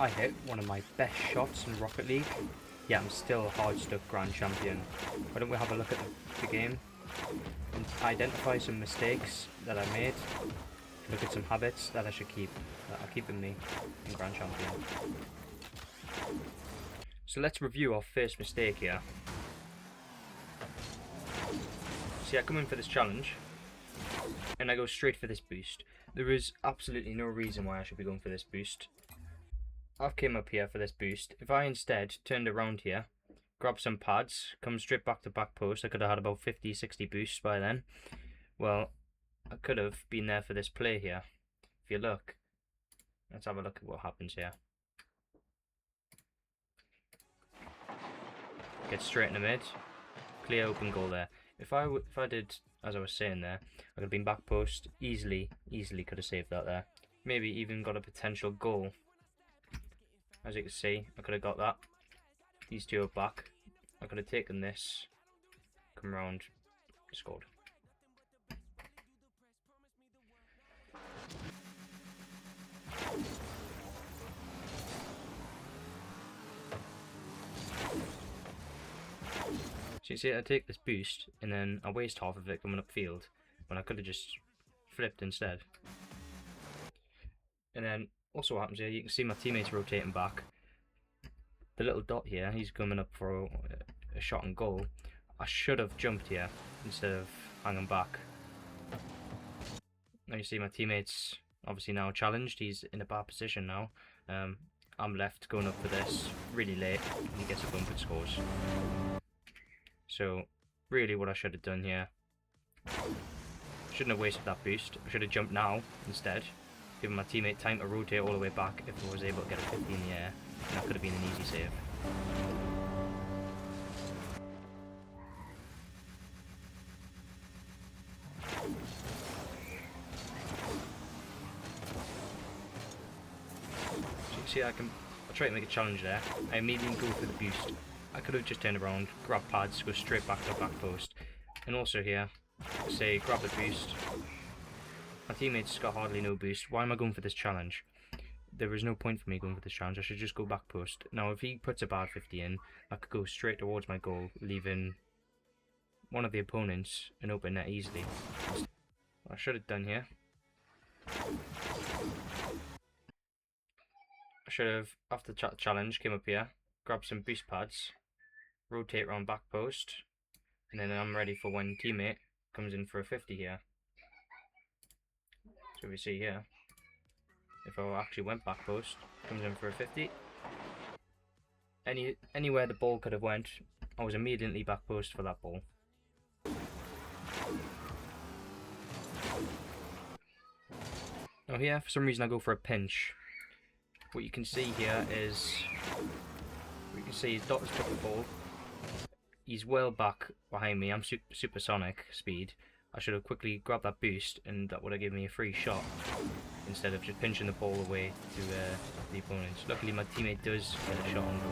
I hit one of my best shots in Rocket League, yet I'm still a hard stuck Grand Champion. Why don't we have a look at the game and identify some mistakes that I made, look at some habits that I should keep, that are keeping me in Grand Champion. So let's review our first mistake here. See, I come in for this challenge, and I go straight for this boost. There is absolutely no reason why I should be going for this boost. I've came up here for this boost. If I instead turned around here, grab some pads, come straight back to back post, I could have had about 50, 60 boosts by then. Well, I could have been there for this play here. If you look, let's have a look at what happens here. Get straight in the mid, clear open goal there. If I did as I was saying there, I could have been back post, easily could have saved that there. Maybe even got a potential goal. As you can see, I could have got that. These two are back. I could have taken this, come round, scored. So you see, I take this boost and then I waste half of it coming upfield when I could have just flipped instead. And then also what happens here, you can see my teammates rotating back. The little dot here, he's coming up for a shot and goal. I should have jumped here instead of hanging back. Now you see my teammates obviously now challenged. He's in a bad position now. I'm left going up for this really late, and he gets a bump and scores. So really what I should have done here, shouldn't have wasted that boost. I should have jumped now instead, giving my teammate time to rotate all the way back if I was able to get a 50 in the air, and that could have been an easy save. So you see, I try to make a challenge there. I immediately go for the boost. I could have just turned around, grab pads, go straight back to back post. And also here, say grab the boost. My teammates got hardly no boost. Why am I going for this challenge? There is no point for me going for this challenge. I should just go back post. Now if he puts a bad 50 in, I could go straight towards my goal, leaving one of the opponents an open net easily. What I should have done here, I should have, after the challenge, came up here, grab some boost pads, rotate around back post, and then I'm ready for when teammate comes in for a 50 here. So we see here, if I actually went back post, comes in for a 50. Anywhere the ball could have went, I was immediately back post for that ball. Now here, for some reason I go for a pinch. What you can see here is, Dot has took the ball. He's well back behind me. I'm supersonic speed. I should have quickly grabbed that boost, and that would have given me a free shot instead of just pinching the ball away to the opponents. Luckily, my teammate does get a shot on goal.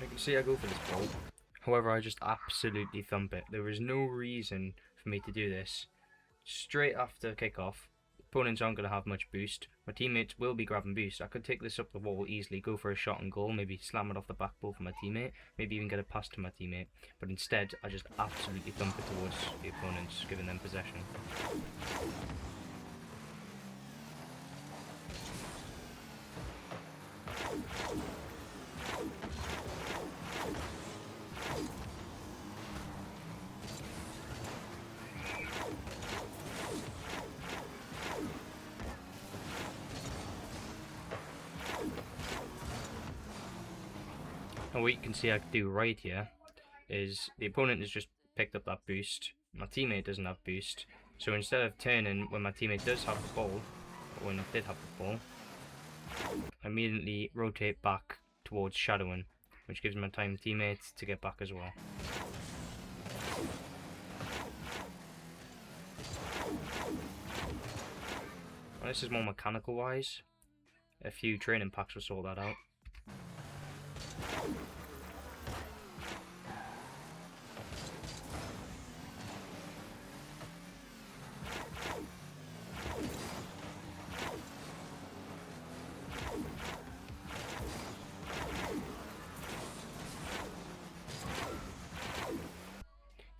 You can see I go for this ball. However, I just absolutely thump it. There is no reason for me to do this. Straight after kickoff, opponents aren't going to have much boost. My teammates will be grabbing boost. I could take this up the wall easily, go for a shot and goal, maybe slam it off the back ball for my teammate, maybe even get a pass to my teammate. But instead, I just absolutely thump it towards the opponents, giving them possession. And what you can see I can do right here is the opponent has just picked up that boost. My teammate doesn't have boost. So instead of turning when my teammate does have the ball, or when I did have the ball, I immediately rotate back towards shadowing, which gives my teammates to get back as well. Well, this is more mechanical wise. A few training packs will sort that out.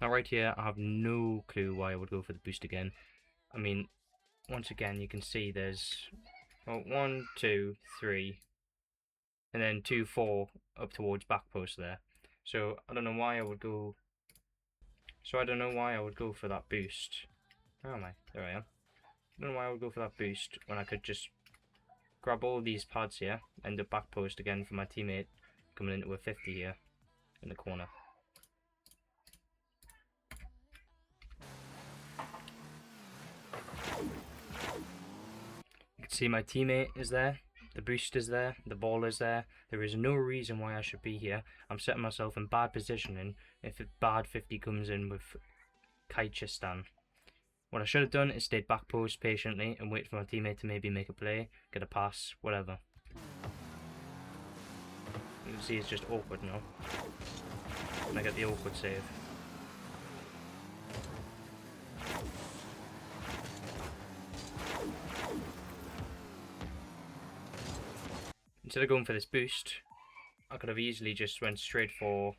Now right here, I have no clue why I would go for the boost again. I mean, once again, you can see there's, well, 1, 2, 3, and then 2, 4 up towards back post there. So I don't know why I would go. So I don't know why I would go for that boost. Where am I? There I am. I don't know why I would go for that boost when I could just grab all these pads here, end up back post again for my teammate coming into a 50 here in the corner. You can see my teammate is there, the boost is there, the ball is there. There is no reason why I should be here. I'm setting myself in bad positioning if a bad 50 comes in with Kaichistan. What I should have done is stayed back post patiently and wait for my teammate to maybe make a play, get a pass, whatever. You can see it's just awkward now. And I get the awkward save. Instead of going for this boost, I could have easily just went straight back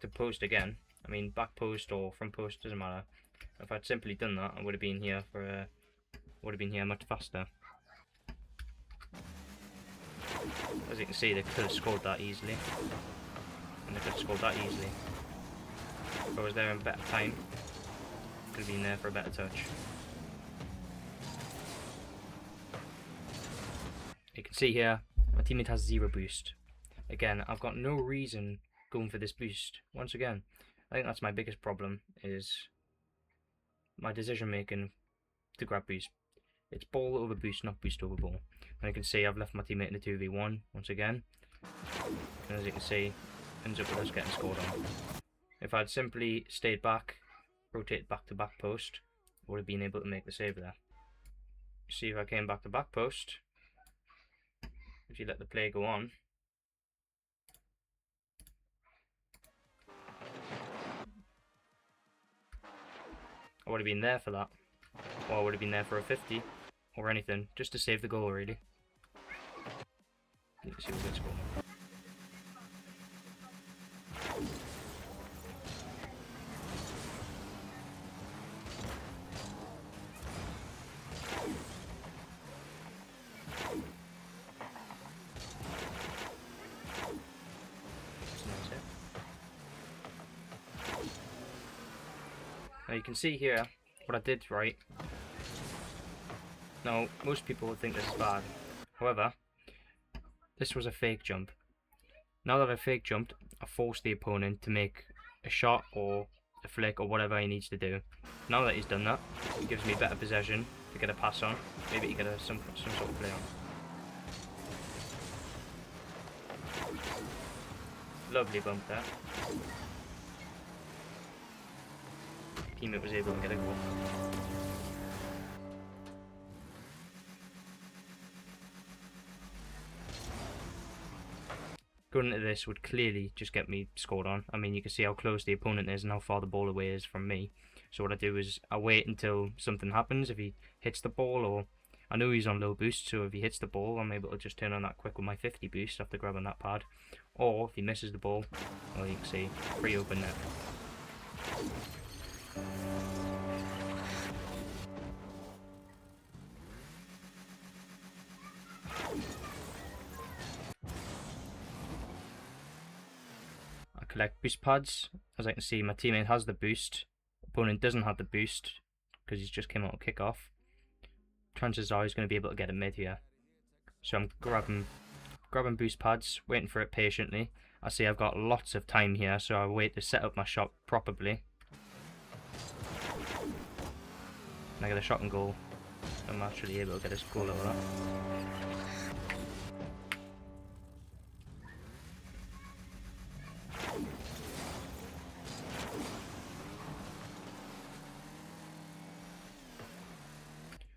to post again. I mean, back post or front post, doesn't matter. If I'd simply done that, I would have been here much faster. As you can see, they could have scored that easily, and they could have scored that easily. If I was there in better time, could have been there for a better touch. You can see here, my teammate has 0 boost. Again, I've got no reason going for this boost. Once again, I think that's my biggest problem, is my decision making to grab boost. It's ball over boost, not boost over ball. And you can see I've left my teammate in the 2v1 once again. And as you can see, ends up with us getting scored on. If I'd simply stayed back, rotated back to back post, I would have been able to make the save there. See, if I came back to back post, if you let the play go on, I would have been there for that, or I would have been there for a 50, or anything, just to save the goal really. Let's see what gets going. Now you can see here what I did right. Now, most people would think this is bad. However, this was a fake jump. Now that I fake jumped, I forced the opponent to make a shot or a flick or whatever he needs to do. Now that he's done that, it gives me better possession to get a pass on, maybe to get some sort of play on. Lovely bump there. Teammate was able to get a goal. Going into this would clearly just get me scored on. I mean, you can see how close the opponent is and how far the ball away is from me. So what I do is I wait until something happens. If he hits the ball, or I know he's on low boost, so if he hits the ball, I'm able to just turn on that quick with my 50 boost after grabbing that pad. Or if he misses the ball, well, you can see, free open net. Collect boost pads. As I can see, my teammate has the boost, opponent doesn't have the boost because he's just came out of kick-off. Chances are he's going to be able to get a mid here, so I'm grabbing boost pads, waiting for it patiently. I see I've got lots of time here, so I wait to set up my shot properly, and I get a shot and goal. I'm actually able to get a goal over that.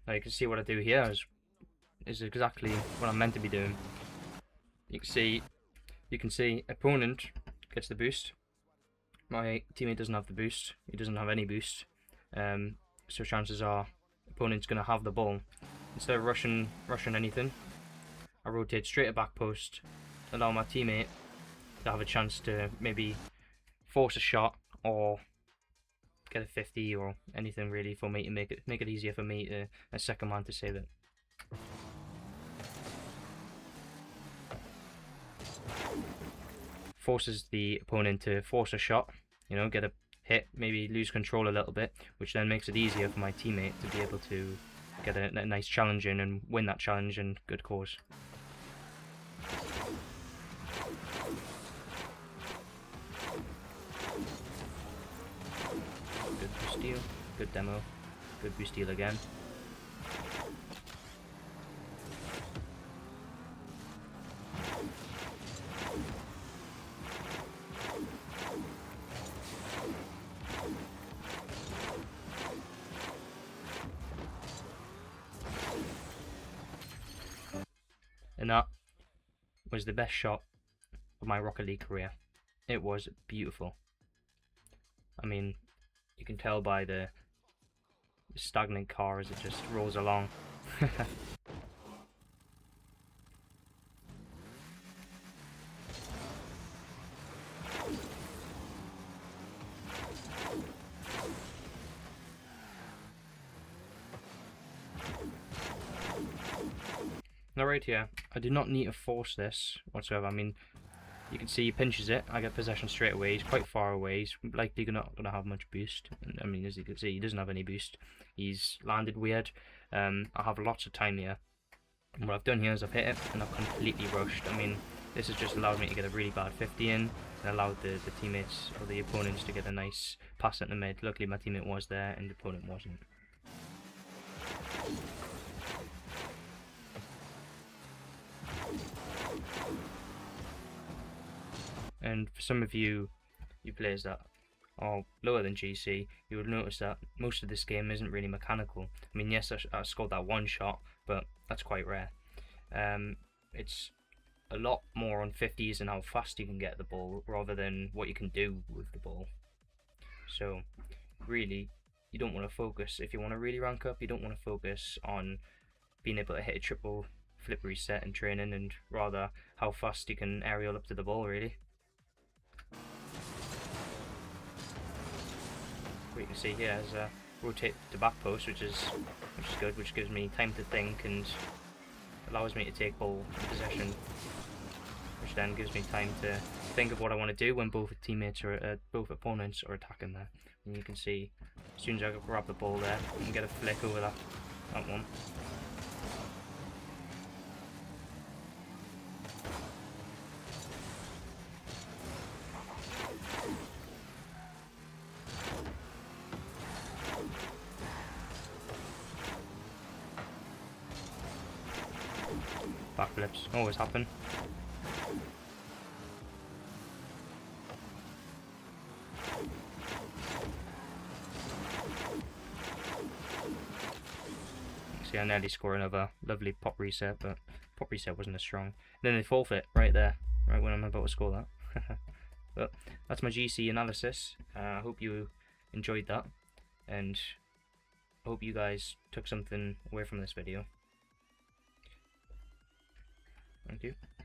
Now you can see what I do here is exactly what I'm meant to be doing. You can see opponent gets the boost. My teammate doesn't have the boost. He doesn't have any boost. So chances are opponent's gonna have the ball. Instead of rushing anything, I rotate straight to back post, allow my teammate to have a chance to maybe force a shot or get a 50 or anything really for me to make it easier for me to a second man to save it. Forces the opponent to force a shot, you know, get a hit, maybe lose control a little bit, which then makes it easier for my teammate to be able to get a nice challenge in and win that challenge in good cause. Good boost steal, good demo, good boost steal again. And that was the best shot of my Rocket League career. It was beautiful. I mean, you can tell by the stagnant car as it just rolls along. Now right here, I do not need to force this whatsoever. I mean, you can see he pinches it, I get possession straight away, he's quite far away, he's likely not going to have much boost. I mean, as you can see, he doesn't have any boost. He's landed weird. I have lots of time here. And what I've done here is I've hit it, and I've completely rushed. I mean, this has just allowed me to get a really bad 50 in, and allowed the teammates, or the opponents, to get a nice pass at the mid. Luckily my teammate was there, and the opponent wasn't. And for some of you players that are lower than GC, you would notice that most of this game isn't really mechanical. I mean, yes, I scored that one shot, but that's quite rare. It's a lot more on 50s and how fast you can get the ball rather than what you can do with the ball. So really, you don't want to focus, if you want to really rank up, you don't want to focus on being able to hit a triple flip reset in training, and rather how fast you can aerial up to the ball, really. What you can see here is rotate the back post, which is good, which gives me time to think and allows me to take ball possession, which then gives me time to think of what I want to do when both teammates or both opponents are attacking there. And you can see as soon as I grab the ball there, I can get a flick over that one. Backflips always happen. See, I nearly score another lovely pop reset, but pop reset wasn't as strong. And then they forfeit right there, right when I'm about to score that. But that's my GC analysis. I hope you enjoyed that, and I hope you guys took something away from this video. Thank you.